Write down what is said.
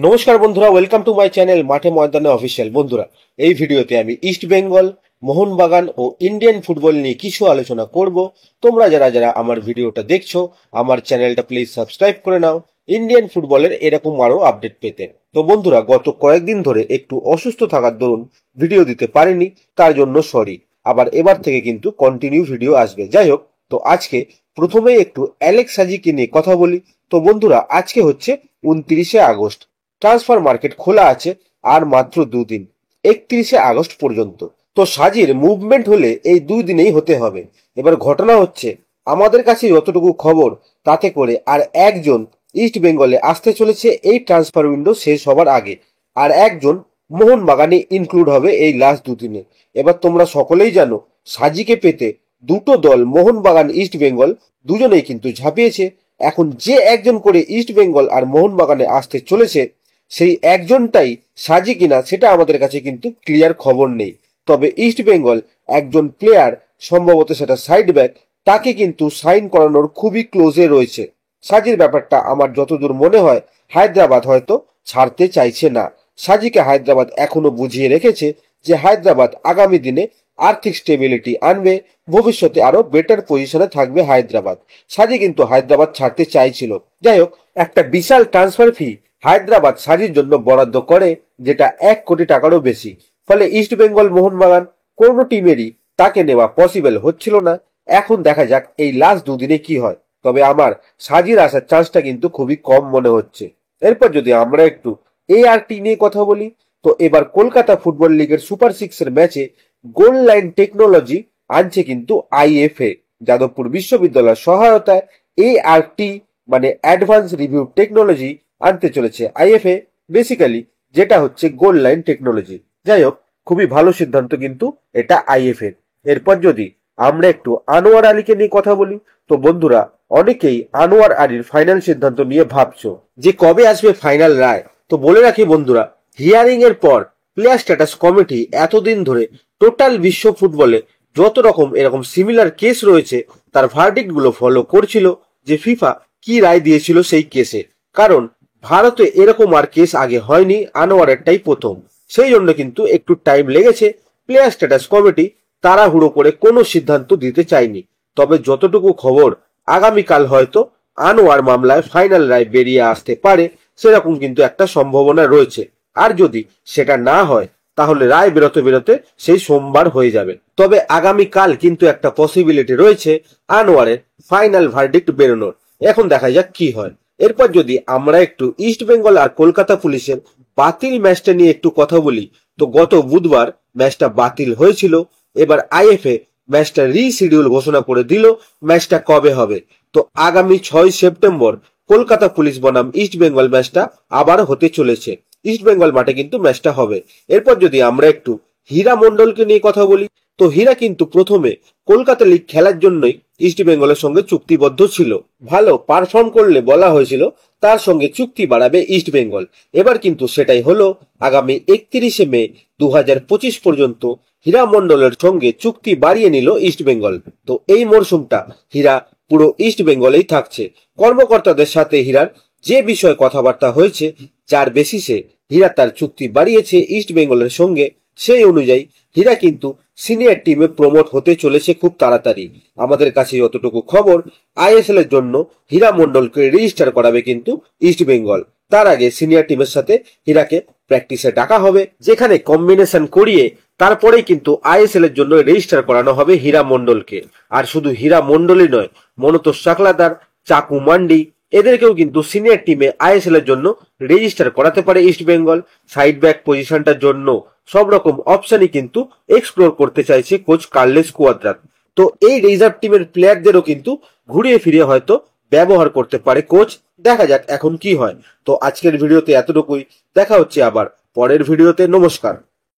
নমস্কার বন্ধুরা, welcome to my channel মাঠে ময়দানে অফিসিয়াল। বন্ধুরা, এই ভিডিওতে আমি ইস্ট বেঙ্গল, মোহনবাগান ও ইন্ডিয়ান ফুটবল নিয়ে কিছু আলোচনা করব। তোমরা যারা যারা আমার ভিডিওটা দেখছো, আমার চ্যানেলটা প্লিজ সাবস্ক্রাইব করে নাও ইন্ডিয়ান ফুটবলের এরকম আরো আপডেট পেতে। তো বন্ধুরা, গত কয়েকদিন ধরে একটু অসুস্থ থাকার দরুন ভিডিও দিতে পারিনি, তার জন্য সরি। আবার এবার থেকে কিন্তু কন্টিনিউ ভিডিও আসবে। যাই হোক, তো আজকে প্রথমেই একটু অ্যালেক্স সাজিকে নিয়ে কথা বলি। তো বন্ধুরা, আজকে হচ্ছে 29শে আগস্ট। ট্রান্সফার মার্কেট খোলা আছে আর মাত্র দুদিন, 31শে আগস্ট পর্যন্ত। তো সাজির মুভমেন্ট হলে এই 2 দিনেই হতে হবে। এবার ঘটনা হচ্ছে, আমাদের কাছে যতটুকু খবর তাতে করে আর একজন ইস্ট বেঙ্গলে আসতে চলেছে এই ট্রান্সফার উইন্ডো শেষ হবার আগে, আর একজন মোহনবাগানে ইনক্লুড হবে এই লাস্ট 2 দিনে। এবার তোমরা সকলেই জানো, সাজিকে পেতে দুটো দল মোহনবাগান ইস্ট বেঙ্গল দুজনেই কিন্তু ঝাঁপিয়েছে। এখন যে একজন করে ইস্ট বেঙ্গল আর মোহনবাগানে আসতে চলেছে, সেই একজনটাই সাজি কিনা সেটা আমাদের কাছে কিন্তু ক্লিয়ার খবর নেই। তবে ইস্ট বেঙ্গল একজন প্লেয়ার, সম্ভবত সেটা সাইড ব্যাক, তাকে কিন্তু সাইন করানোর খুবই ক্লোজে রয়েছে। সাজির ব্যাপারটা আমার যতদূর মনে হয়, হায়দ্রাবাদ হয়তো ছাড়তে চাইছে না। সাজিকে হায়দ্রাবাদ এখনো বুঝিয়ে রেখেছে যে হায়দ্রাবাদ আগামী দিনে আর্থিক স্টেবিলিটি আনবে, ভবিষ্যতে আরো বেটার পজিশনে থাকবে হায়দ্রাবাদ। সাজি কিন্তু হায়দ্রাবাদ ছাড়তে চাইছিল। যাই হোক, একটা বিশাল ট্রান্সফার ফি হায়দ্রাবাদ সাজির জন্য বরাদ্দ করে, যেটা 1 কোটি টাকারও বেশি। ফলে ইস্ট বেঙ্গল, মোহনবাগান কোনো টিমেরই তাকে নেওয়া পসিবল হচ্ছিল না। এখন দেখা যাক এই লাস্ট 2 দিনে কি হয়। তবে আমার সাজির আসার চান্সটা কিন্তু খুবই কম মনে হচ্ছে। এরপর যদি আমরা একটু ART নিয়ে কথা বলি, তো এবার কলকাতা ফুটবল লিগের সুপার 6-এর ম্যাচে গোল লাইন টেকনোলজি আনছে কিন্তু IFA। যাদবপুর বিশ্ববিদ্যালয়ের সহায়তায় ART মানে অ্যাডভান্স রিভিউ টেকনোলজি আনতে চলেছে IFA, বেসিক্যালি যেটা হচ্ছে গোল লাইন টেকনোলজি। যাই হোক, খুবই ভালো সিদ্ধান্ত কিন্তু এটা IFA। এরপর যদি আমরা একটু আনোয়ার আলীকে নিয়ে কথা বলি, তো বন্ধুরা, অনেকেই আনোয়ার আলীর ফাইনাল সিদ্ধান্ত নিয়ে ভাবছো যে কবে আসবে ফাইনাল রায়। তো বলে রাখি বন্ধুরা, হিয়ারিং এর পর প্লেয়ার স্ট্যাটাস কমিটি এতদিন ধরে টোটাল বিশ্ব ফুটবলে যত রকম এরকম সিমিলার কেস রয়েছে তার ভার্ডিক্ট গুলো ফলো করছিল, যে ফিফা কি রায় দিয়েছিল সেই কেসে। কারণ ভারতে এরকম আর কেস আগে হয়নি, আনোয়ারেরটাই প্রথম। সেই জন্য কিন্তু একটু টাইম লেগেছে। প্লেয়ার স্ট্যাটাস কমিটি তাড়াহুড়ো করে কোনো সিদ্ধান্ত দিতে চায়নি। তবে যতটুকু খবর, আগামীকাল হয়তো আনোয়ার মামলায় ফাইনাল রায় বেরিয়ে আসতে পারে, সেরকম কিন্তু একটা সম্ভাবনা রয়েছে। আর যদি সেটা না হয়, তাহলে রায় বেরোতে বেরোতে সেই সোমবার হয়ে যাবে। তবে আগামীকাল কিন্তু একটা পসিবিলিটি রয়েছে আনোয়ারের ফাইনাল ভার্ডিক্ট বেরোনোর। এখন দেখা যাক কি হয়। এরপর যদি আমরা একটু ইস্ট বেঙ্গল আর কলকাতা পুলিশের বাতিল ম্যাচটা নিয়ে একটু কথা বলি, তো গত বুধবার ম্যাচটা বাতিল হয়েছিল। এবার IFA ম্যাচটা রিশিডিউল ঘোষণা করে দিল। ম্যাচটা কবে হবে? তো আগামী 6 সেপ্টেম্বর কলকাতা পুলিশ বনাম ইস্ট বেঙ্গল ম্যাচটা আবার হতে চলেছে। ইস্ট বেঙ্গল মাঠে কিন্তু ম্যাচটা হবে। এরপর যদি আমরা একটু হীরা মন্ডলকে নিয়ে কথা বলি, তো হীরা কিন্তু প্রথমে কলকাতা লিগ খেলার জন্যই ইস্ট বেঙ্গলের সঙ্গে চুক্তিবদ্ধ ছিল। ভালো পারফর্ম করলে বলা হয়েছিল তার সঙ্গে চুক্তি বাড়াবে ইস্ট বেঙ্গল। এবার কিন্তু সেটাই হলো। আগামী 31শে মে 2025 পর্যন্ত হীরা মন্ডলের সঙ্গে চুক্তি বাড়িয়ে নিল ইস্ট বেঙ্গল। তো এই মরশুমটা হীরা পুরো ইস্ট বেঙ্গলেই থাকছে। কর্মকর্তাদের সাথে হীরার যে বিষয়ে কথাবার্তা হয়েছে, যার বেসিসে হীরা তার চুক্তি বাড়িয়েছে ইস্ট বেঙ্গলের সঙ্গে, সেই অনুযায়ী হীরা কিন্তু সিনিয়র টিমে প্রমোট হতে চলেছে খুব তাড়াতাড়ি। আমাদের কাছে যতটুকু খবর, ISL এর জন্য হীরা মন্ডলকে রেজিস্টার করাবে কিন্তু ইস্ট বেঙ্গল। তার আগে সিনিয়র টিমের সাথে হীরাকে প্র্যাকটিসে ডাকা হবে, যেখানে কম্বিনেশন করিয়ে তারপরেই কিন্তু ISL এর জন্য রেজিস্টার করানো হবে হীরা মন্ডলকে। আর শুধু হীরা মন্ডলই নয়, মনোতোষ চাকলাদার, চাকু মান্ডি, এদেরকেও কিন্তু সিনিয়র টিমে ISL এর জন্য রেজিস্টার করাতে পারে ইস্ট বেঙ্গল। সাইড ব্যাক পজিশনটার জন্য সব রকম অপশনই কিন্তু এক্সপ্লোর করতে চাইছে কোচ কার্লেস কুয়াদ্রাত। তো এই রিজার্ভ টিমের প্লেয়ারদেরও কিন্তু ঘুরিয়ে ফিরিয়ে হয়তো ব্যবহার করতে পারে কোচ। দেখা যাক এখন কি হয়। তো আজকের ভিডিওতে এতটুকুই। দেখা হচ্ছে আবার পরের ভিডিওতে। নমস্কার।